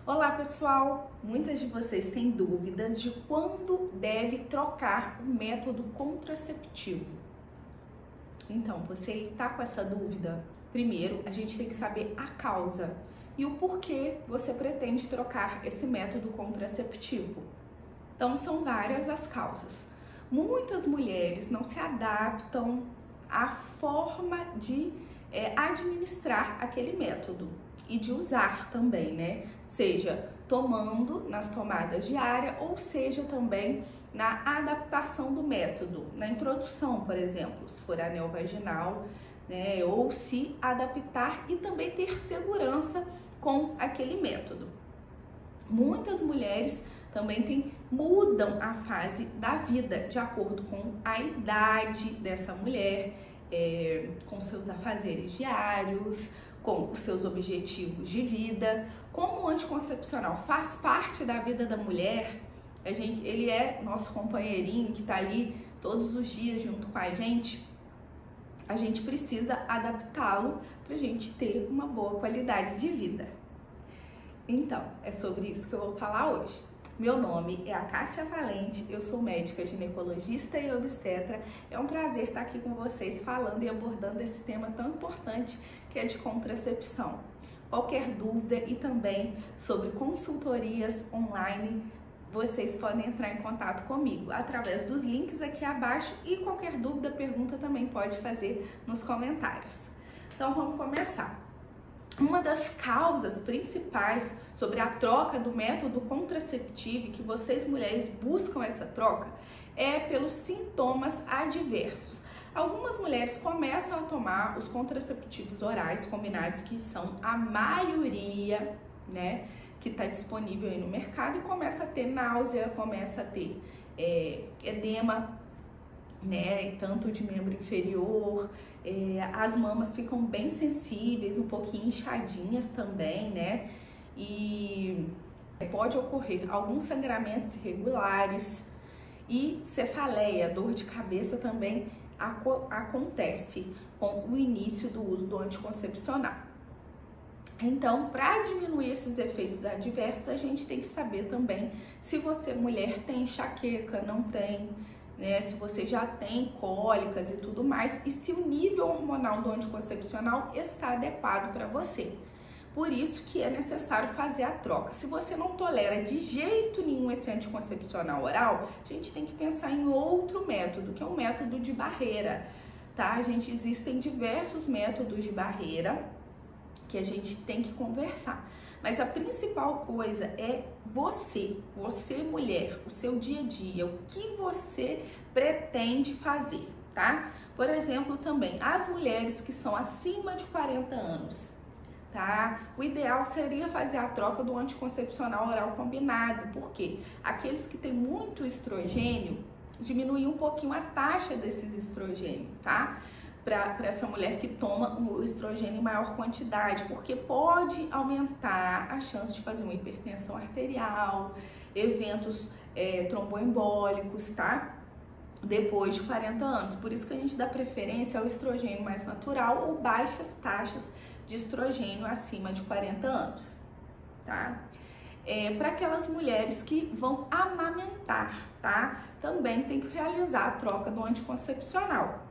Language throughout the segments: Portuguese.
Olá pessoal, muitas de vocês têm dúvidas de quando deve trocar o método contraceptivo. Então, você está com essa dúvida? Primeiro, a gente tem que saber a causa e o porquê você pretende trocar esse método contraceptivo. Então, são várias as causas. Muitas mulheres não se adaptam à forma de administrar aquele método e de usar também, né? Seja tomando nas tomadas diárias ou seja também na adaptação do método, na introdução, por exemplo, se for anel vaginal, né? Ou se adaptar e também ter segurança com aquele método. Muitas mulheres também mudam a fase da vida de acordo com a idade dessa mulher, com seus afazeres diários, com os seus objetivos de vida. Como o anticoncepcional faz parte da vida da mulher, ele é nosso companheirinho que está ali todos os dias junto com a gente precisa adaptá-lo para a gente ter uma boa qualidade de vida. Então, é sobre isso que eu vou falar hoje. Meu nome é Cássia Valente, eu sou médica ginecologista e obstetra. É um prazer estar aqui com vocês falando e abordando esse tema tão importante que é de contracepção. Qualquer dúvida e também sobre consultorias online, vocês podem entrar em contato comigo através dos links aqui abaixo e qualquer dúvida, pergunta também pode fazer nos comentários. Então vamos começar. Uma das causas principais sobre a troca do método contraceptivo e que vocês mulheres buscam essa troca é pelos sintomas adversos. Algumas mulheres começam a tomar os contraceptivos orais combinados, que são a maioria, né, que está disponível aí no mercado, e começa a ter náusea, começa a ter edema, né, tanto de membro inferior, as mamas ficam bem sensíveis, um pouquinho inchadinhas também, né, e pode ocorrer alguns sangramentos irregulares e cefaleia, dor de cabeça também acontece com o início do uso do anticoncepcional. Então, para diminuir esses efeitos adversos, a gente tem que saber também se você, mulher, tem enxaqueca, não tem, né? Se você já tem cólicas e tudo mais, e se o nível hormonal do anticoncepcional está adequado para você. Por isso que é necessário fazer a troca. Se você não tolera de jeito nenhum esse anticoncepcional oral, a gente tem que pensar em outro método, que é um método de barreira, tá? Existem diversos métodos de barreira que a gente tem que conversar. Mas a principal coisa é você mulher, o seu dia a dia, o que você pretende fazer, tá? Por exemplo, também as mulheres que são acima de 40 anos, tá? O ideal seria fazer a troca do anticoncepcional oral combinado, porque aqueles que têm muito estrogênio, diminuir um pouquinho a taxa desses estrogênios, tá? Para essa mulher que toma o estrogênio em maior quantidade, porque pode aumentar a chance de fazer uma hipertensão arterial, eventos tromboembólicos, tá? Depois de 40 anos. Por isso que a gente dá preferência ao estrogênio mais natural ou baixas taxas de estrogênio acima de 40 anos, tá? Para aquelas mulheres que vão amamentar, tá? Também tem que realizar a troca do anticoncepcional.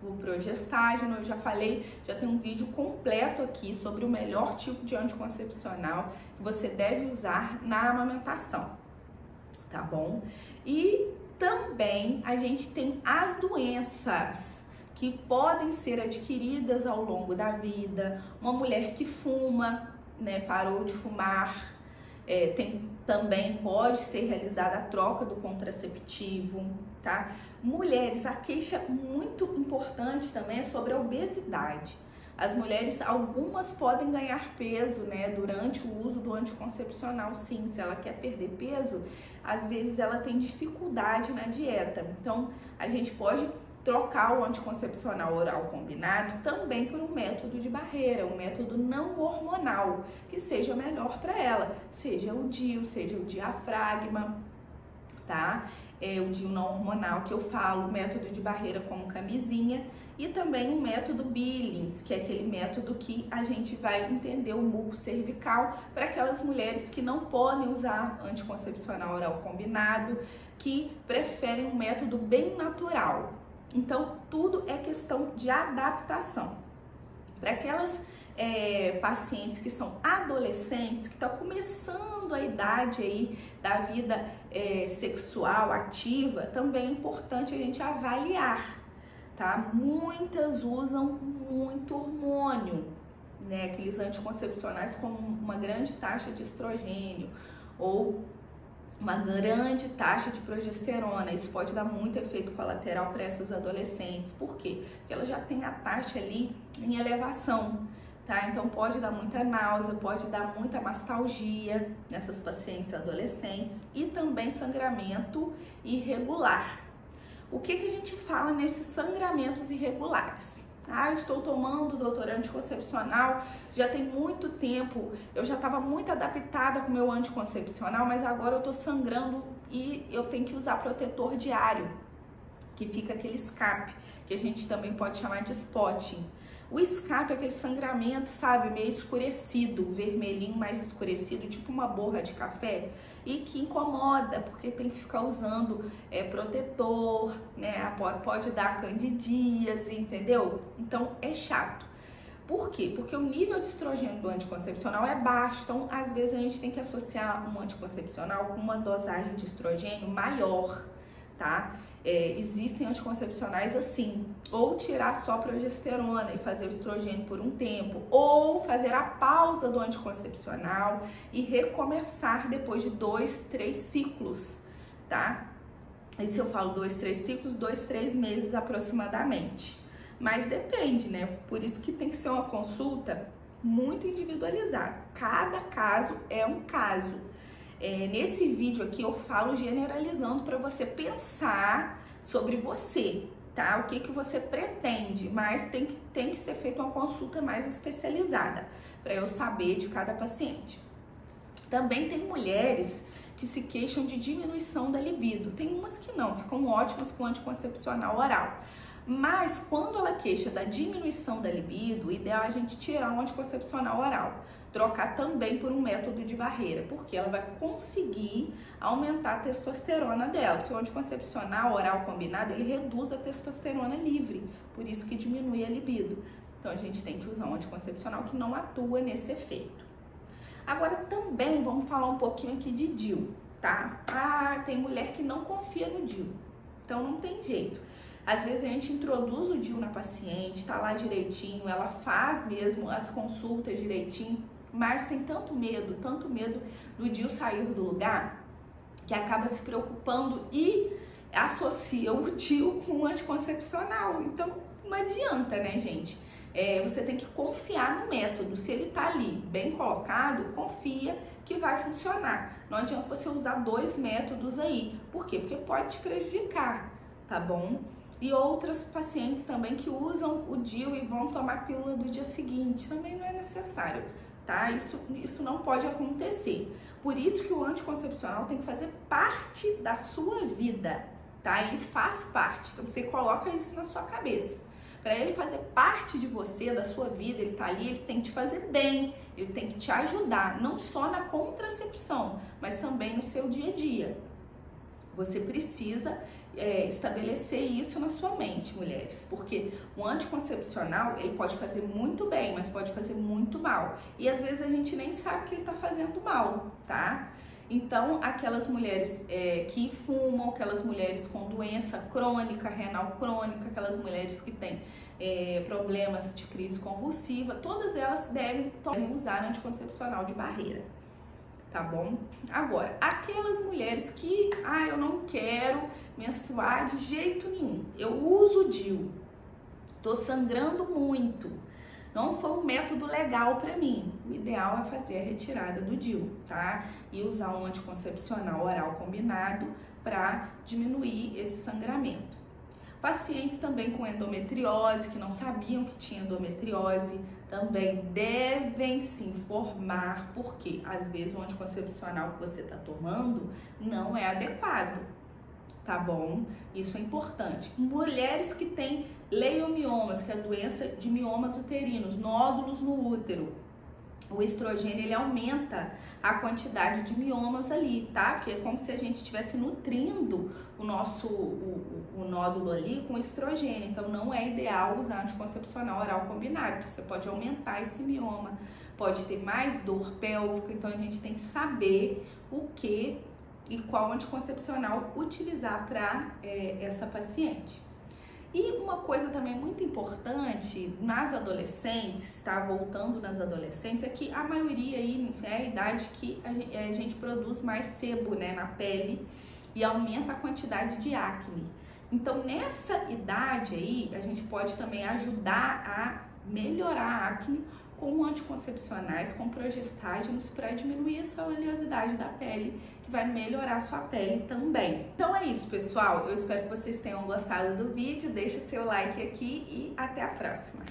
O progestágeno, eu já falei, já tem um vídeo completo aqui sobre o melhor tipo de anticoncepcional que você deve usar na amamentação, tá bom? E também a gente tem as doenças que podem ser adquiridas ao longo da vida. Uma mulher que fuma, né, parou de fumar, também pode ser realizada a troca do contraceptivo, tá? Mulheres, a queixa muito importante também é sobre a obesidade. As mulheres, algumas podem ganhar peso, né, durante o uso do anticoncepcional, sim. Se ela quer perder peso, às vezes ela tem dificuldade na dieta. Então, a gente pode trocar o anticoncepcional oral combinado também por um método de barreira, um método não hormonal, que seja melhor para ela, seja o DIU, seja o diafragma, tá? O DIU não hormonal que eu falo, método de barreira como camisinha, E também o método Billings, que é aquele método que a gente vai entender o muco cervical para aquelas mulheres que não podem usar anticoncepcional oral combinado, que preferem um método bem natural. Então, tudo é questão de adaptação. Para aquelas pacientes que são adolescentes, que estão começando a idade aí da vida sexual ativa, também é importante a gente avaliar, tá? Muitas usam muito hormônio, né? Aqueles anticoncepcionais com uma grande taxa de estrogênio ou uma grande taxa de progesterona. Isso pode dar muito efeito colateral para essas adolescentes. Por quê? Porque ela já tem a taxa ali em elevação, tá? Então pode dar muita náusea, pode dar muita mastalgia nessas pacientes adolescentes e também sangramento irregular. O que a gente fala nesses sangramentos irregulares? Ah, eu estou tomando, doutor, anticoncepcional já tem muito tempo, eu já estava muito adaptada com o meu anticoncepcional, mas agora eu estou sangrando e eu tenho que usar protetor diário, que fica aquele escape, que a gente também pode chamar de spotting. O escape é aquele sangramento, sabe, meio escurecido, vermelhinho mais escurecido, tipo uma borra de café, e que incomoda, porque tem que ficar usando protetor, né, pode dar candidíase, entendeu? Então é chato. Por quê? Porque o nível de estrogênio do anticoncepcional é baixo, então às vezes a gente tem que associar um anticoncepcional com uma dosagem de estrogênio maior, tá? Existem anticoncepcionais assim, ou tirar só a progesterona e fazer o estrogênio por um tempo, ou fazer a pausa do anticoncepcional e recomeçar depois de 2, 3 ciclos, tá? E se eu falo 2, 3 ciclos, 2, 3 meses aproximadamente. Mas depende, né? Por isso que tem que ser uma consulta muito individualizada. Cada caso é um caso. Nesse vídeo aqui eu falo generalizando para você pensar sobre você, tá? O que você pretende, mas tem que ser feita uma consulta mais especializada para eu saber de cada paciente. Também tem mulheres que se queixam de diminuição da libido. Tem umas que não, ficam ótimas com anticoncepcional oral. Mas quando ela queixa da diminuição da libido, o ideal é a gente tirar um anticoncepcional oral, trocar também por um método de barreira, porque ela vai conseguir aumentar a testosterona dela, porque o anticoncepcional oral combinado, ele reduz a testosterona livre, por isso que diminui a libido. Então a gente tem que usar um anticoncepcional que não atua nesse efeito. Agora também vamos falar um pouquinho aqui de DIU, tá? Ah, tem mulher que não confia no DIU, então não tem jeito. Às vezes a gente introduz o DIU na paciente, tá lá direitinho, ela faz mesmo as consultas direitinho, mas tem tanto medo do DIU sair do lugar, que acaba se preocupando e associa o DIU com o anticoncepcional. Então não adianta, né, gente? Você tem que confiar no método. Se ele tá ali bem colocado, confia que vai funcionar. Não adianta você usar 2 métodos aí. Por quê? Porque pode te prejudicar, tá bom? E outras pacientes também que usam o DIU e vão tomar pílula do dia seguinte, também não é necessário, tá? Isso não pode acontecer. Por isso que o anticoncepcional tem que fazer parte da sua vida, tá? Ele faz parte, então você coloca isso na sua cabeça. Para ele fazer parte de você, da sua vida, ele tá ali, ele tem que te fazer bem, ele tem que te ajudar, não só na contracepção, mas também no seu dia a dia. Você precisa estabelecer isso na sua mente, mulheres, porque o anticoncepcional, ele pode fazer muito bem, mas pode fazer muito mal. E às vezes a gente nem sabe que ele tá fazendo mal, tá? Então, aquelas mulheres que fumam, aquelas mulheres com doença crônica, renal crônica, aquelas mulheres que têm problemas de crise convulsiva, todas elas devem usar anticoncepcional de barreira. Tá bom? Agora, aquelas mulheres que, eu não quero menstruar de jeito nenhum, eu uso o DIU, tô sangrando muito, não foi um método legal para mim, o ideal é fazer a retirada do DIU, tá? E usar um anticoncepcional oral combinado para diminuir esse sangramento. Pacientes também com endometriose, que não sabiam que tinha endometriose, também devem se informar, porque às vezes o anticoncepcional que você está tomando não é adequado, tá bom? Isso é importante. Mulheres que têm Leiomiomas, que é a doença de miomas uterinos, nódulos no útero. O estrogênio, ele aumenta a quantidade de miomas ali, tá? Porque é como se a gente estivesse nutrindo o nosso o nódulo ali com estrogênio. Então, não é ideal usar anticoncepcional oral combinado, porque você pode aumentar esse mioma, pode ter mais dor pélvica. Então, a gente tem que saber o que e qual anticoncepcional utilizar para essa paciente. E uma coisa também muito importante nas adolescentes, tá? Voltando nas adolescentes, é que a maioria aí é a idade que a gente produz mais sebo, né, na pele e aumenta a quantidade de acne. Então, nessa idade aí, a gente pode também ajudar a melhorar a acne com anticoncepcionais, com progestágenos, para diminuir essa oleosidade da pele, que vai melhorar a sua pele também. Então é isso, pessoal. Eu espero que vocês tenham gostado do vídeo. Deixa seu like aqui e até a próxima.